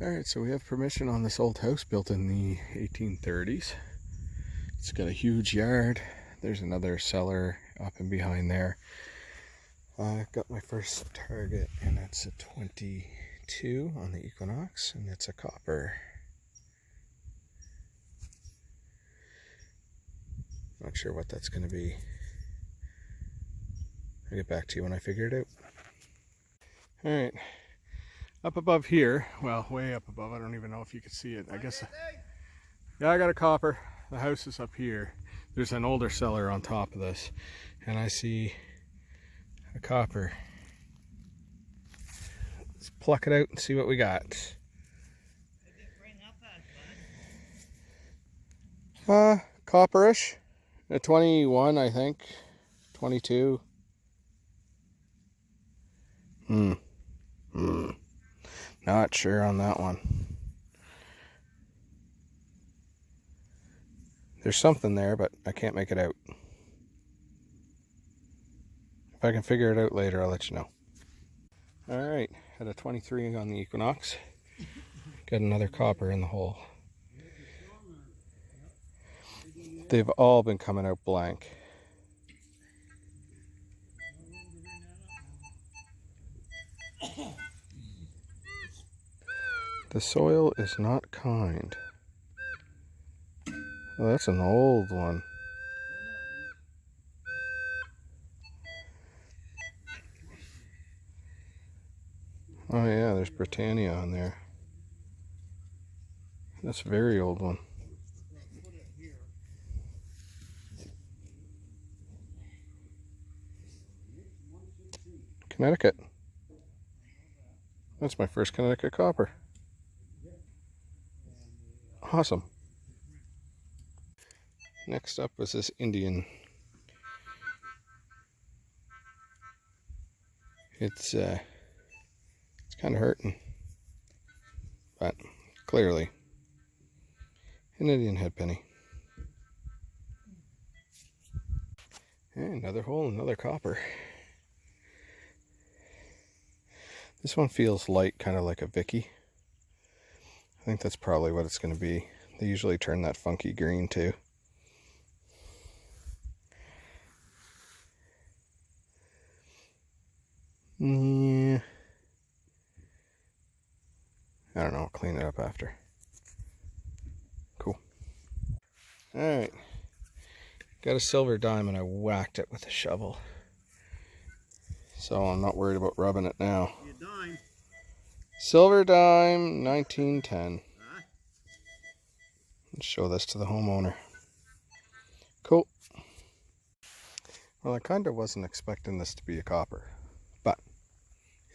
Alright, so we have permission on this old house built in the 1830s. It's got a huge yard. There's another cellar up and behind there. I got my first target, and it's a 22 on the Equinox, and it's a copper. Not sure what that's going to be. I'll get back to you when I figure it out. Alright, up above here, well, way up above, I don't even know if you can see it. I guess, yeah, I got a copper. The house is up here. There's an older cellar on top of this, and I see a copper. Let's pluck it out and see what we got. Copperish. A 21, I think. 22. Not sure on that one. There's something there, but I can't make it out. If I can figure it out later, I'll let you know. Alright, had a 23 on the Equinox. Got another copper in the hole. They've all been coming out blank. The soil is not kind. Oh, that's an old one. Oh yeah, there's Britannia on there. That's a very old one. Connecticut. That's my first Connecticut copper. Awesome. Next up was this Indian. It's kind of hurting, but clearly an Indian head penny. And another hole, another copper. This one feels light, kind of like a Vicky. I think that's probably what it's going to be. They usually turn that funky green too. Yeah. I don't know, I'll clean it up after. Cool. Alright. Got a silver dime and I whacked it with a shovel. So I'm not worried about rubbing it now. Dime. Silver dime, 1910. Let's show this to the homeowner. Cool. Well, I kind of wasn't expecting this to be a copper, but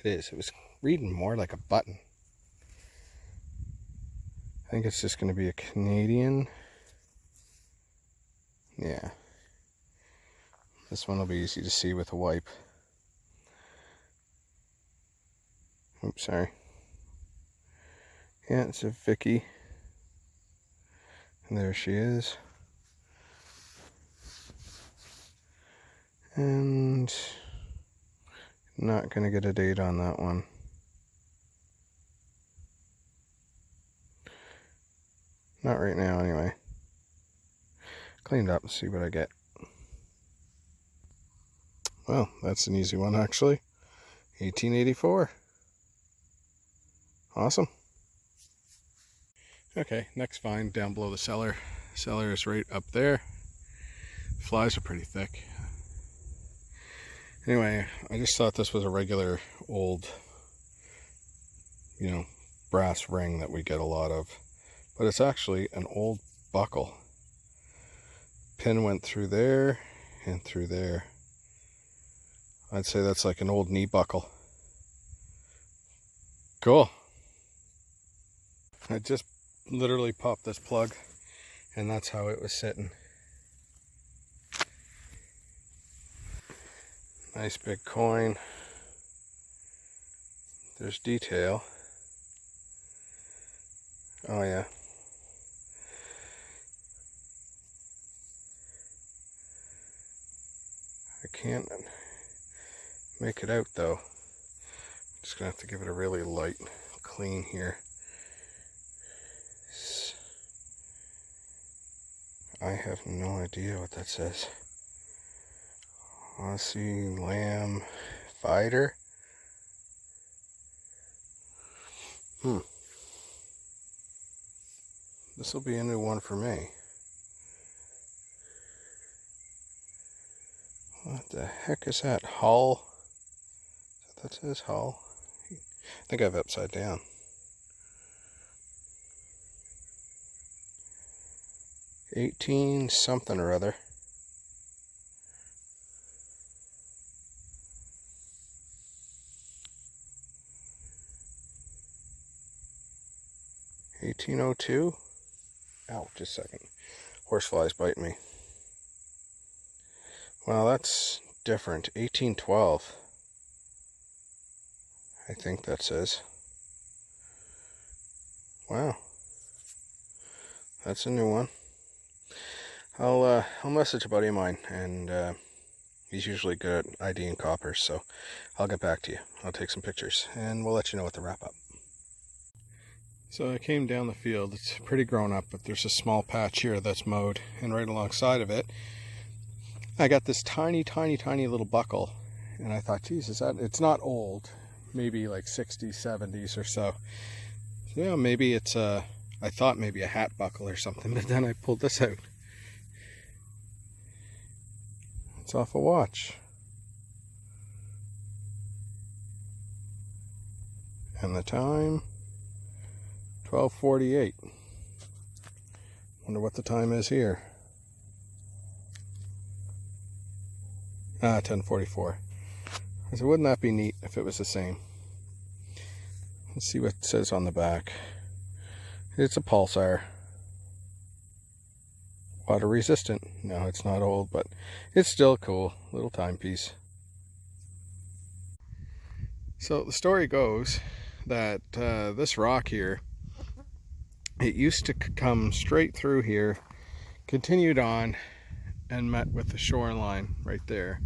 it is. It was reading more like a button. I think it's just going to be a Canadian. Yeah. This one will be easy to see with a wipe. Oops, sorry. Yeah, it's a Vicky. And there she is. And not gonna get a date on that one. Not right now, anyway. Clean it up and see what I get. Well, that's an easy one, actually. 1884. Awesome. Okay, next find down below the cellar. Cellar is right up there. Flies are pretty thick. Anyway, I just thought this was a regular old, brass ring that we get a lot of. But it's actually an old buckle. Pin went through there and through there. I'd say that's like an old knee buckle. Cool. I just literally popped this plug, and that's how it was sitting. Nice big coin. There's detail. Oh yeah. I can't make it out though. Just gonna have to give it a really light clean here. I have no idea what that says. Aussie lamb fighter. This will be a new one for me. What the heck is that? Hull? Is that says Hull? I think I have it upside down. $18 something or other. $18.02. Ow, just a second. Horseflies bite me. Well, that's different. 1812. I think that says. Wow. That's a new one. I'll message a buddy of mine, and he's usually good at IDing coppers, so I'll get back to you. I'll take some pictures, and we'll let you know at the wrap-up. So I came down the field. It's pretty grown up, but there's a small patch here that's mowed, and right alongside of it, I got this tiny, tiny, tiny little buckle, and I thought, geez, it's not old, maybe like 60s, 70s or so. Yeah, maybe it's I thought maybe a hat buckle or something, but then I pulled this out. It's off a watch. And the time, 12:48. Wonder what the time is here. 10:44. I said, wouldn't that be neat if it was the same? Let's see what it says on the back. It's a pulsar. Water resistant. No, it's not old, but it's still cool. Little timepiece. So the story goes that this rock here, it used to come straight through here, continued on, and met with the shoreline right there.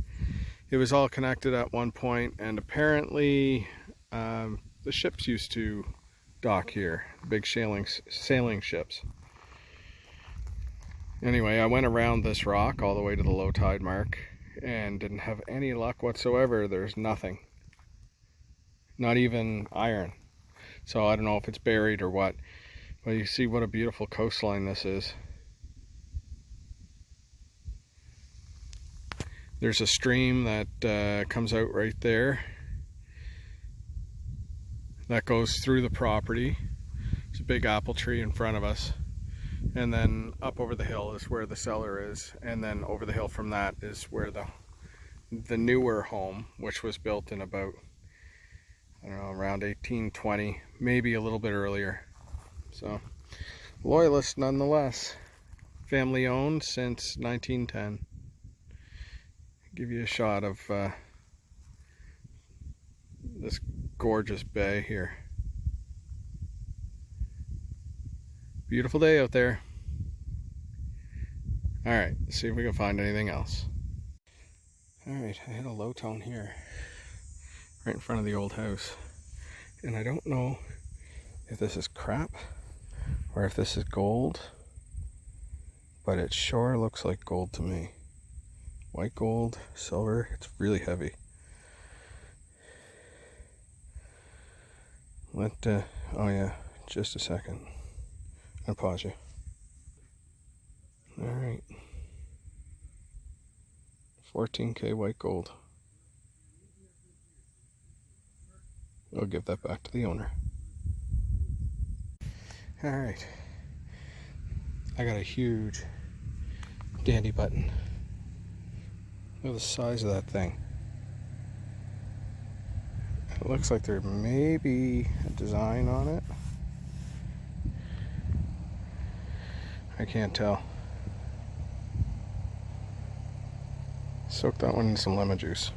It was all connected at one point, and apparently the ships used to dock here, big sailing ships. Anyway, I went around this rock all the way to the low tide mark and didn't have any luck whatsoever. There's nothing. Not even iron. So I don't know if it's buried or what. But you see what a beautiful coastline this is. There's a stream that comes out right there. That goes through the property. There's a big apple tree in front of us. And then up over the hill is where the cellar is, and then over the hill from that is where the newer home, which was built in about, I don't know, around 1820, maybe a little bit earlier. So, loyalist nonetheless. Family owned since 1910. Give you a shot of this gorgeous bay here. Beautiful day out there. Alright, let's see if we can find anything else. Alright, I hit a low tone here, right in front of the old house. And I don't know if this is crap or if this is gold, but it sure looks like gold to me. White gold, silver, it's really heavy. Oh yeah, just a second. I'll pause you. Alright. 14K white gold. I'll give that back to the owner. Alright. I got a huge dandy button. Look at the size of that thing. It looks like there may be a design on it. I can't tell. Soak that one in some lemon juice.